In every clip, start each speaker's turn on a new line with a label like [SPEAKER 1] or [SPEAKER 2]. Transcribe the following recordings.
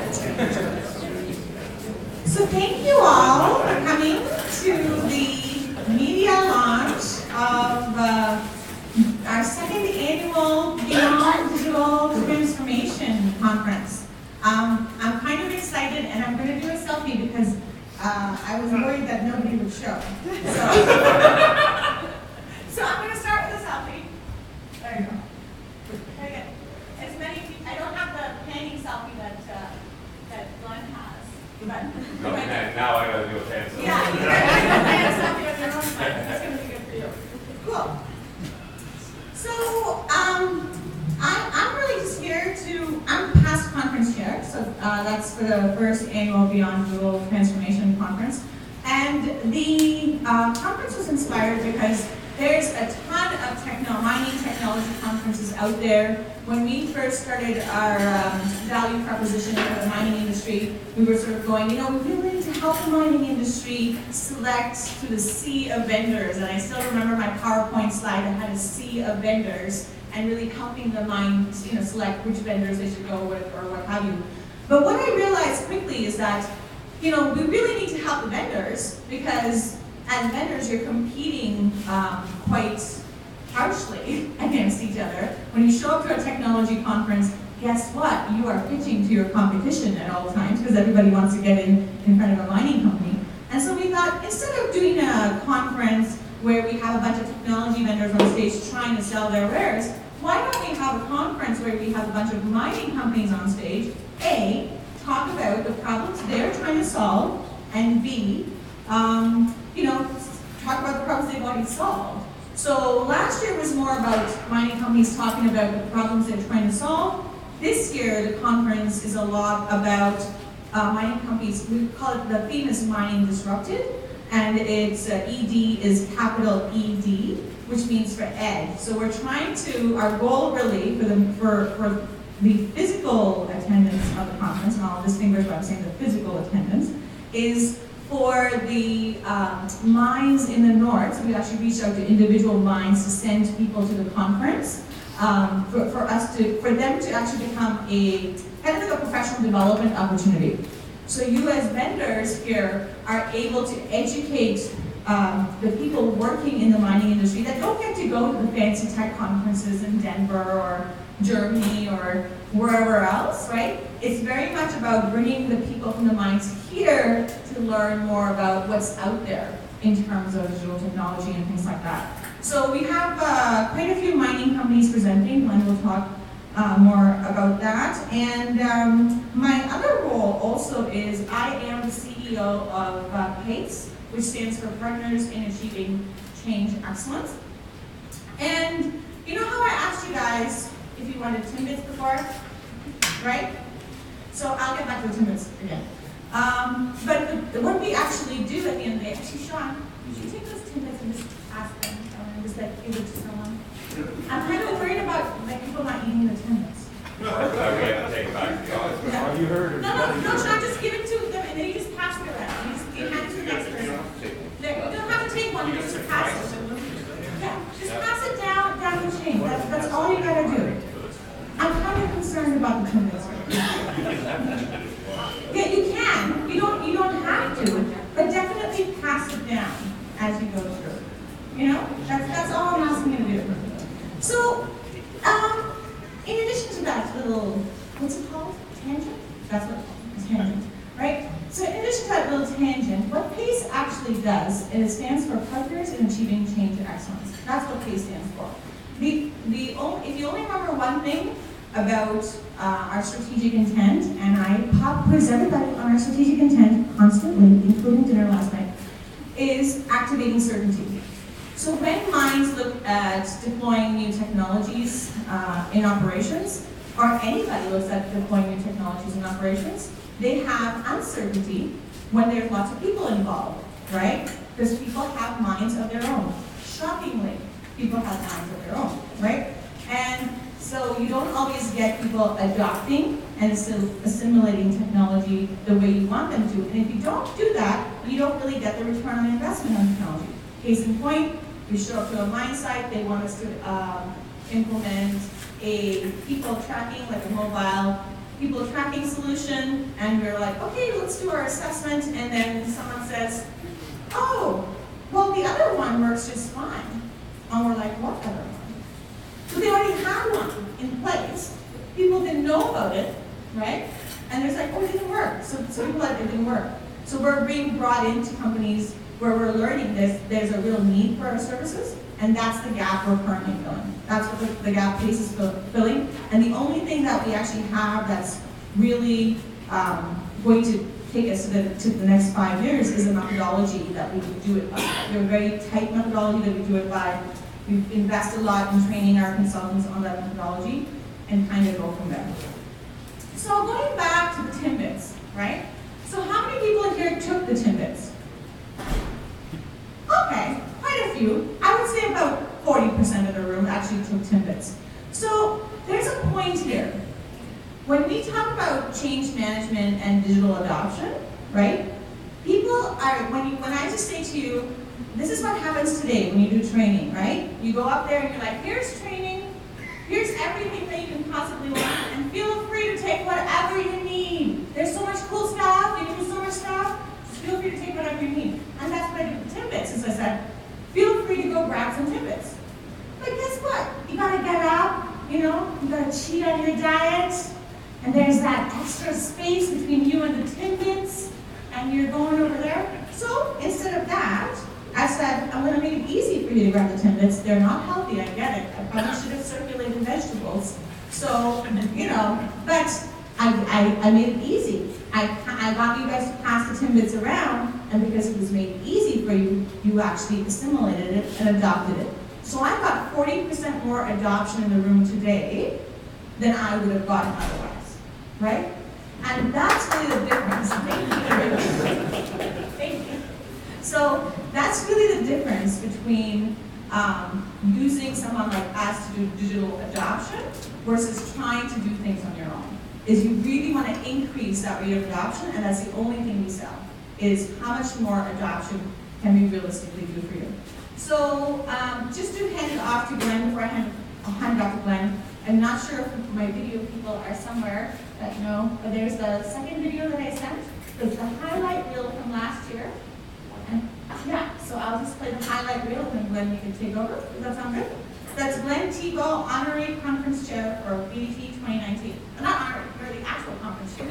[SPEAKER 1] So thank you all for coming to the media launch of our second annual Beyond Digital Transformation Conference. I'm kind of excited, and I'm going to do a selfie because I was worried that nobody would show. So I'm going to start with a selfie. There you go. Very good. As many people, I don't have the panning selfie that Glenn has. But
[SPEAKER 2] Okay, now I gotta do a fan selfie.
[SPEAKER 1] yeah, you can selfie on your own side. That's going to be good for you. Cool. So I'm really just here I'm past conference chair, so that's for the first annual Beyond Digital Transformation Conference. And the conference was inspired because there's a ton of mining technology conferences out there. When we first started our value proposition for the mining industry, we were sort of going, we really need to help the mining industry select through the sea of vendors. And I still remember my PowerPoint slide that had a sea of vendors and really helping the mine, select which vendors they should go with or what have you. But what I realized quickly is that, we really need to help the vendors because as vendors, you're competing quite harshly against each other. When you show up to a technology conference, guess what? You are pitching to your competition at all times because everybody wants to get in front of a mining company. And so we thought, instead of doing a conference where we have a bunch of technology vendors on stage trying to sell their wares, why don't we have a conference where we have a bunch of mining companies on stage, A, talk about the problems they're trying to solve, and B, talk about the problems they've already solved. So last year was more about mining companies talking about the problems they're trying to solve. This year, the conference is a lot about mining companies. We call it, the theme is Mining Disrupted, and it's ED is capital ED, which means for ed. So we're trying to, our goal really for the physical attendance of the conference, and I'll distinguish what I'm saying, the physical attendance, is for the mines in the north. So we actually reached out to individual mines to send people to the conference for them to actually become a kind of like a professional development opportunity. So you as vendors here are able to educate the people working in the mining industry that don't get to go to the fancy tech conferences in Denver or Germany or wherever else, right? It's very much about bringing the people from the mines here to learn more about what's out there in terms of digital technology and things like that. So we have quite a few mining companies presenting. Glenn will talk more about that. And my other role also is I am the CEO of PACE, which stands for Partners in Achieving Change Excellence. And you know how I asked you guys if you wanted Timbits before, right? So I'll get back to the Timbits again. But what we actually do at the end of the day, actually, Sean, would you take those Timbits and just ask them, and just give it to someone? I'm kind of worried about people not eating the Timbits.
[SPEAKER 2] Okay, take it back.
[SPEAKER 1] Yeah.
[SPEAKER 3] You heard
[SPEAKER 1] No, Sean, just give it to them, and then you just pass it around. You hand it to the next person. You don't have to take one, you just pass it. Yeah, just pass it down the chain. That's all you gotta do. I'm kind of concerned about the Timbits. Yeah, you can. You don't have to, but definitely pass it down as you go through. That's all I'm asking you to do. So, in addition to that little, what's it called? Tangent? That's what it's called, tangent, right? So in addition to that little tangent, what PACE actually does is it stands for Partners in Achieving Change and Excellence. That's what PACE stands for. If you only remember one thing about our strategic intent, and I quiz everybody on our strategic intent constantly, including dinner last night, is activating certainty. So when mines look at deploying new technologies in operations, or anybody looks at deploying new technologies in operations, they have uncertainty when there's lots of people involved, right? Because people have minds of their own. Shockingly, people have minds of their own, right? And so you don't always get people adopting and assimilating technology the way you want them to. And if you don't do that, you don't really get the return on investment on technology. Case in point, we show up to a mine site, they want us to implement a people tracking, like a mobile people tracking solution, and we're like, okay, let's do our assessment, and then someone says, oh, well, the other one works just fine. And we're like, what other one? So they already had one in place. People didn't know about it, right? And there's like, oh, it didn't work. So people like, it didn't work. So we're being brought into companies where we're learning there's a real need for our services, and that's the gap we're currently filling. That's what the gap PACE is filling. And the only thing that we actually have that's really going to take us to the next 5 years is a methodology that we do it by. We have a very tight methodology that we do it by. We invest a lot in training our consultants on that methodology and kind of go from there. So going back to the Timbits, right? So how many people in here took the Timbits? Okay, quite a few. I would say about 40% of the room actually took Timbits. So there's a point here. When we talk about change management and digital adoption, right? People are, when I just say to you, this is what happens today when you do training, right? You go up there and you're like, here's training, here's everything that you can possibly want, and feel free to take whatever you need. There's so much cool stuff, you can do so much stuff, just feel free to take whatever you need. And that's what I did with Timbits, as I said, feel free to go grab some Timbits. But guess what? You gotta get up, you know, you gotta cheat on your diet, and there's that extra space between you and the Timbits, and you're going over there. So instead of that, I said, I'm gonna make it easy for you to grab the Timbits. They're not healthy, I get it. I probably should have circulated vegetables. So, you know, but I made it easy. I got you guys to pass the Timbits around, and because it was made easy for you, you actually assimilated it and adopted it. So I got 40% more adoption in the room today than I would have gotten otherwise, right? And that's really the difference. Thank you. So that's really the difference between using someone like us to do digital adoption versus trying to do things on your own. Is you really want to increase that rate of adoption, and that's the only thing we sell, is how much more adoption can we realistically do for you. So just to hand it off to Glenn before I hand it off to Glenn. I'm not sure if my video people are somewhere that know, but there's the second video that I sent. It's the highlight reel from last year. And yeah, so I'll just play the highlight reel and Glenn, you can take over. Does that sound good? That's Glenn Tebow, Honorary Conference Chair for BDT 2019. Not honorary, for the actual conference chair.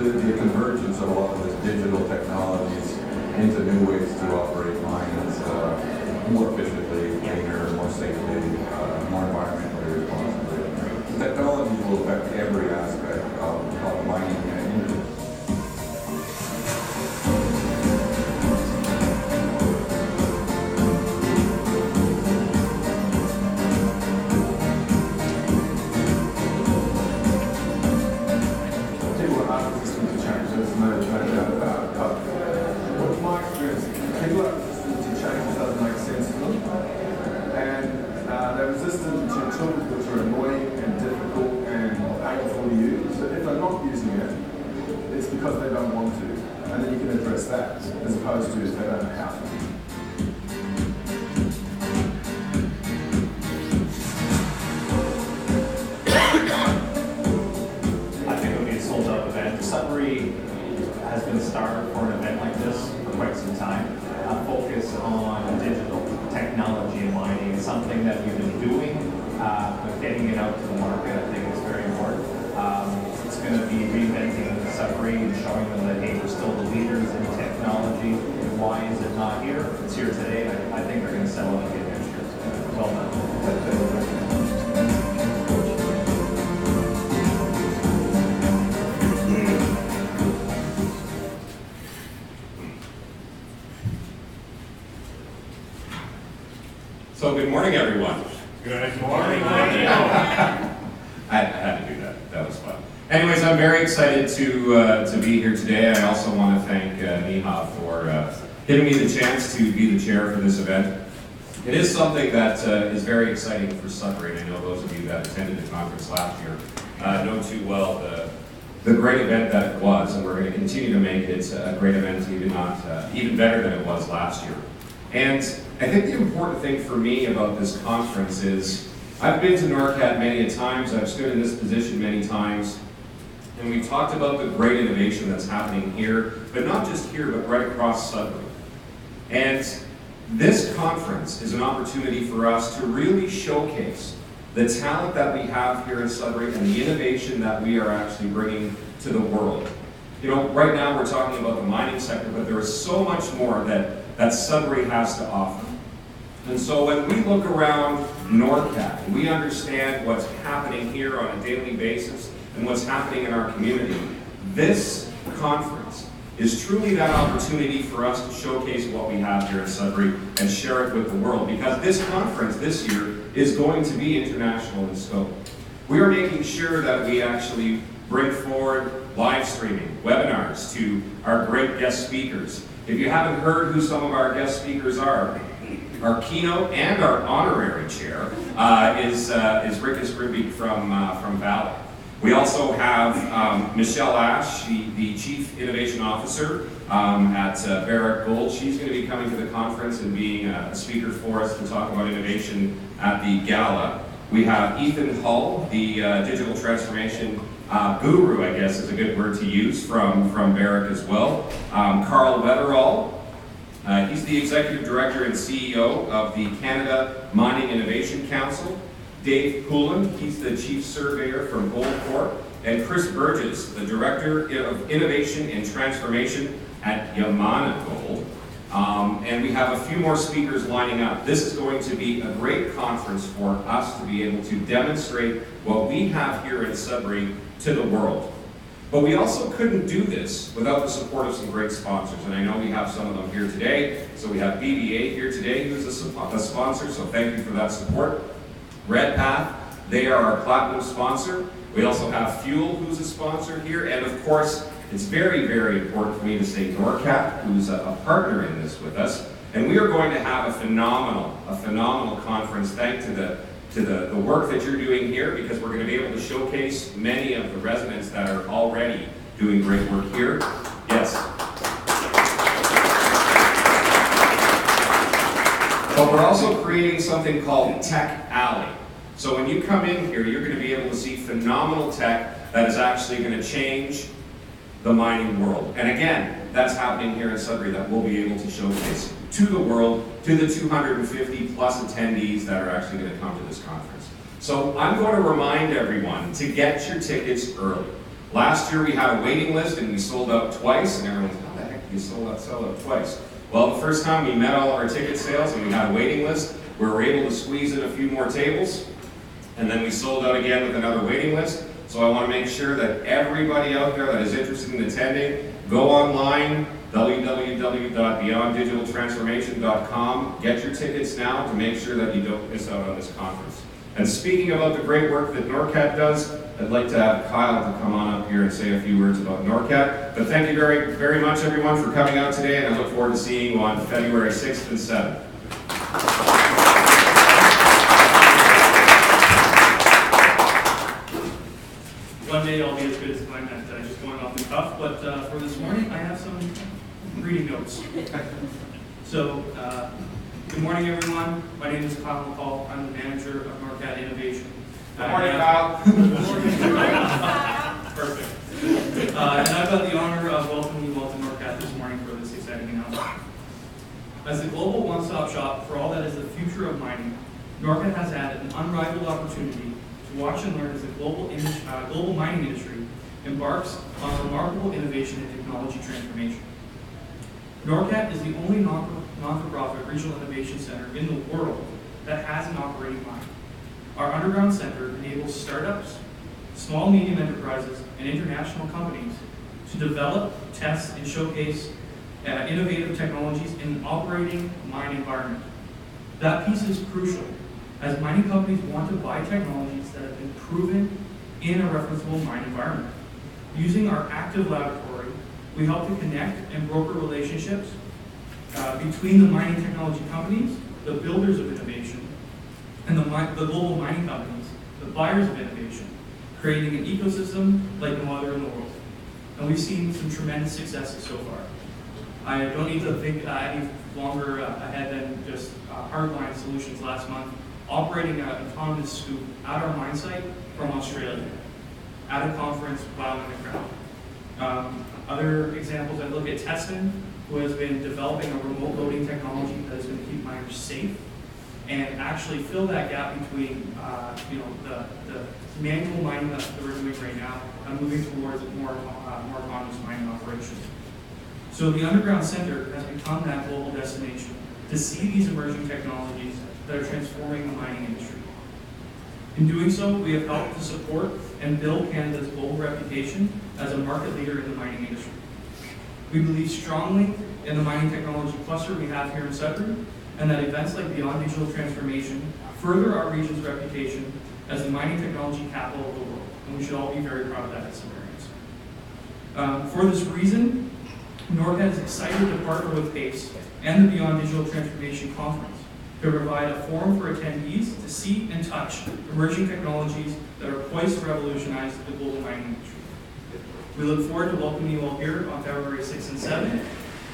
[SPEAKER 3] The convergence of a lot of these digital technologies into new ways to operate mines more efficiently, cleaner, more safely, more environmentally responsibly. Technology will affect every aspect of mining industry. Because they don't want to, and then you can address that as opposed to if they don't know how to.
[SPEAKER 4] I think it'll be a sold-out event. Sudbury has been starved for an event like this for quite some time. A focus on digital technology and mining is something that we've been doing, but getting it out to the market, I think, is very important. It's going to be reinventing Sudbury and showing them that, hey, we're still the leaders in technology. And why is it not here? It's here today, and I think they're going to sell it again next year. Well done.
[SPEAKER 5] So good morning, everyone.
[SPEAKER 2] Good morning.
[SPEAKER 5] I had to do that. That was fun. Anyways, I'm very excited to be here today. I also want to thank Neha for giving me the chance to be the chair for this event. It is something that is very exciting for Sudbury, and I know those of you that attended the conference last year know too well the great event that it was, and we're going to continue to make it a great event, even better than it was last year. And I think the important thing for me about this conference is I've been to NORCAT many a times, I've stood in this position many times, and we talked about the great innovation that's happening here, but not just here, but right across Sudbury. And this conference is an opportunity for us to really showcase the talent that we have here in Sudbury and the innovation that we are actually bringing to the world. You know, right now we're talking about the mining sector, but there is so much more that Sudbury has to offer. And so when we look around NORCAT and we understand what's happening here on a daily basis and what's happening in our community, this conference is truly that opportunity for us to showcase what we have here in Sudbury and share it with the world, because this conference this year is going to be international in scope. We are making sure that we actually bring forward live streaming, webinars to our great guest speakers. If you haven't heard who some of our guest speakers are, our keynote and our honorary chair is Rickus Ribby from Valley. We also have Michelle Ash, the Chief Innovation Officer at Barrick Gold. She's going to be coming to the conference and being a speaker for us to talk about innovation at the gala. We have Ethan Hull, the digital transformation guru, I guess is a good word to use, from Barrick as well. Carl Weatherall, he's the Executive Director and CEO of the Canada Mining Innovation Council. Dave Poulin, he's the Chief Surveyor from Goldcorp, and Chris Burgess, the Director of Innovation and Transformation at Yamana Gold. And we have a few more speakers lining up. This is going to be a great conference for us to be able to demonstrate what we have here in Sudbury to the world. But we also couldn't do this without the support of some great sponsors, and I know we have some of them here today. So we have BBA here today, who's a sponsor, so thank you for that support. Redpath, they are our platinum sponsor. We also have Fuel, who's a sponsor here, and of course, it's very, very important for me to say NORCAT, who's a partner in this with us, and we are going to have a phenomenal conference thanks to the work that you're doing here, because we're going to be able to showcase many of the residents that are already doing great work here. Yes. But we're also creating something called Tech Alley. So when you come in here, you're going to be able to see phenomenal tech that is actually going to change the mining world. And again, that's happening here in Sudbury that we'll be able to showcase to the world, to the 250 plus attendees that are actually going to come to this conference. So I'm going to remind everyone to get your tickets early. Last year we had a waiting list and we sold out twice, and everyone's like, how the heck did you sell out twice? Well, the first time we met all of our ticket sales and we had a waiting list, we were able to squeeze in a few more tables, and then we sold out again with another waiting list. So I want to make sure that everybody out there that is interested in attending, go online, www.beyonddigitaltransformation.com. Get your tickets now to make sure that you don't miss out on this conference. And speaking about the great work that NORCAT does, I'd like to have Kyle to come on up here and say a few words about NORCAT. But thank you very, very much, everyone, for coming out today, and I look forward to seeing you on February 6th and 7th.
[SPEAKER 6] One day I'll be as good as Glenn at just going off the cuff, but for this morning I have some reading notes. So, good morning everyone. My name is Kyle McCall. I'm the manager of NORCAT Innovation.
[SPEAKER 5] Good morning, Kyle.
[SPEAKER 6] Perfect. And I've got the honor of welcoming you all to NORCAT this morning for this exciting announcement. As the global one-stop shop for all that is the future of mining, NORCAT has had an unrivaled opportunity to watch and learn as the global mining industry embarks on a remarkable innovation and technology transformation. NORCAT is the only non-for-profit regional innovation center in the world that has an operating mine. Our underground center enables startups, small medium enterprises, and international companies to develop, test, and showcase innovative technologies in an operating mine environment. That piece is crucial, as mining companies want to buy technologies that have been proven in a referenceable mine environment. Using our active laboratory, we help to connect and broker relationships between the mining technology companies, the builders of innovation, and the global mining companies, the buyers of innovation, creating an ecosystem like no other in the world. And we've seen some tremendous successes so far. I don't need to think any longer ahead than just Hardline Solutions last month, operating an autonomous scoop at our mine site from Australia, at a conference while in the ground. Other examples, I look at Teston, who has been developing a remote loading technology that is going to keep miners safe and actually fill that gap between the manual mining that we're doing right now and moving towards more autonomous mining operations. So the Underground Center has become that global destination to see these emerging technologies that are transforming the mining industry. In doing so, we have helped to support and build Canada's global reputation as a market leader in the mining industry. We believe strongly in the mining technology cluster we have here in Sudbury, and that events like Beyond Digital Transformation further our region's reputation as the mining technology capital of the world, and we should all be very proud of that as Sudburyans. For this reason, NORCAT is excited to partner with PACE and the Beyond Digital Transformation Conference to provide a forum for attendees to see and touch emerging technologies that are poised to revolutionize the global mining industry. We look forward to welcoming you all here on February 6th and 7th.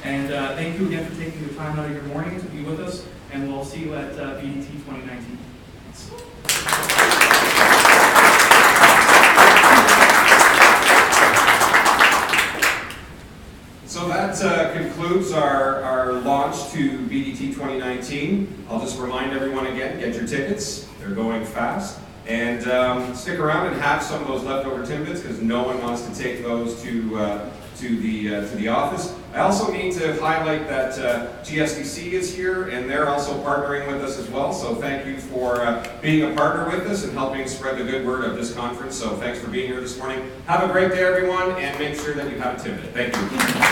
[SPEAKER 6] And thank you again for taking the time out of your morning to be with us, and we'll see you at BDT 2019.
[SPEAKER 5] So that concludes our launch to BDT 2019. I'll just remind everyone again, get your tickets. They're going fast. And stick around and have some of those leftover Timbits, because no one wants to take those to the office. I also need to highlight that GSDC is here, and they're also partnering with us as well. So thank you for being a partner with us and helping spread the good word of this conference. So thanks for being here this morning. Have a great day, everyone, and make sure that you have a Timbit. Thank you.